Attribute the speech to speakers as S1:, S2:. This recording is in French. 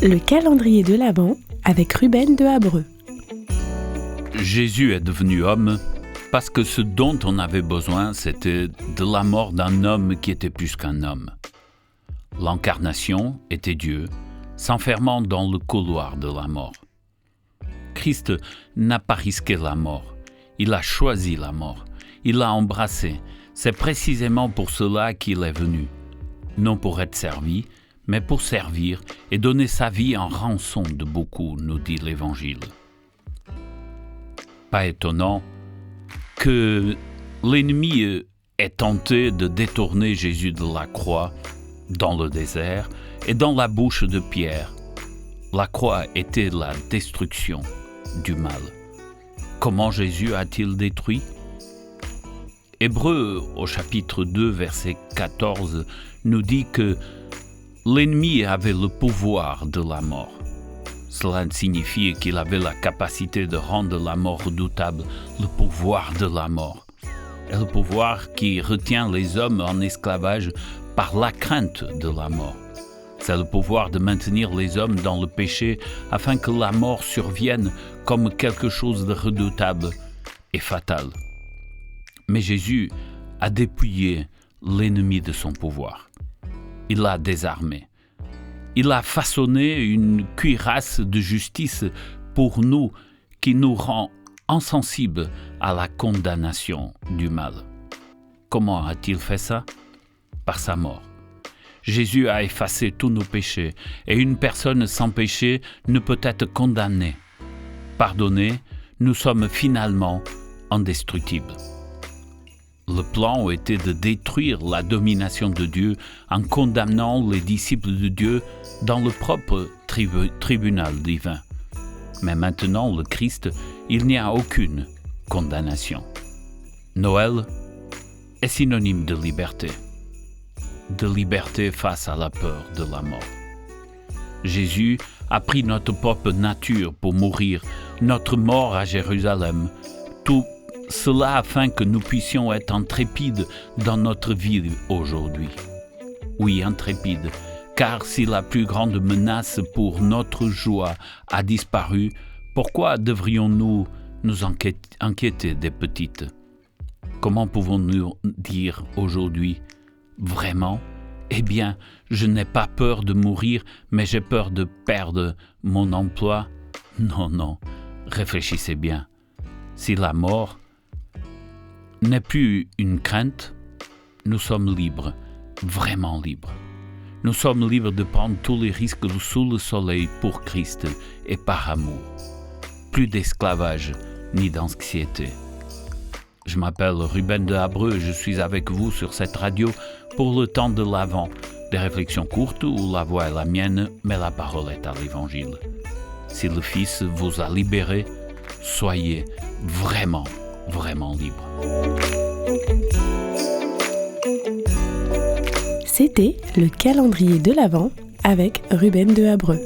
S1: Le calendrier de l'Avent avec Ruben de Habreux.
S2: Jésus est devenu homme parce que ce dont on avait besoin, c'était de la mort d'un homme qui était plus qu'un homme. L'incarnation était Dieu, s'enfermant dans le couloir de la mort. Christ n'a pas risqué la mort, il a choisi la mort, il l'a embrassée. C'est précisément pour cela qu'il est venu, non pour être servi, mais pour servir et donner sa vie en rançon de beaucoup, nous dit l'Évangile. Pas étonnant que l'ennemi ait tenté de détourner Jésus de la croix dans le désert et dans la bouche de Pierre. La croix était la destruction du mal. Comment Jésus a-t-il détruit ? Hébreux au chapitre 2, verset 14, nous dit que l'ennemi avait le pouvoir de la mort. Cela signifie qu'il avait la capacité de rendre la mort redoutable, le pouvoir de la mort. Et le pouvoir qui retient les hommes en esclavage par la crainte de la mort. C'est le pouvoir de maintenir les hommes dans le péché afin que la mort survienne comme quelque chose de redoutable et fatal. Mais Jésus a dépouillé l'ennemi de son pouvoir. Il l'a désarmé. Il a façonné une cuirasse de justice pour nous qui nous rend insensibles à la condamnation du mal. Comment a-t-il fait ça ? Par sa mort. Jésus a effacé tous nos péchés et une personne sans péché ne peut être condamnée. Pardonnée, nous sommes finalement indestructibles. Le plan était de détruire la domination de Dieu en condamnant les disciples de Dieu dans le propre tribunal divin. Mais maintenant, le Christ, il n'y a aucune condamnation. Noël est synonyme de liberté face à la peur de la mort. Jésus a pris notre propre nature pour mourir, notre mort à Jérusalem, tout cela afin que nous puissions être intrépides dans notre vie aujourd'hui. Oui, intrépides, car si la plus grande menace pour notre joie a disparu, pourquoi devrions-nous nous inquiéter des petites ? Comment pouvons-nous dire aujourd'hui, vraiment ? Eh bien, je n'ai pas peur de mourir, mais j'ai peur de perdre mon emploi. Non, réfléchissez bien. Si la mort n'est plus une crainte, nous sommes libres, vraiment libres. Nous sommes libres de prendre tous les risques sous le soleil pour Christ et par amour. Plus d'esclavage ni d'anxiété. Je m'appelle Ruben de Habreux et je suis avec vous sur cette radio pour le temps de l'Avent. Des réflexions courtes où la voix est la mienne, mais la parole est à l'Évangile. Si le Fils vous a libéré, soyez vraiment libre.
S1: C'était le calendrier de l'Avent avec Ruben de Habreux.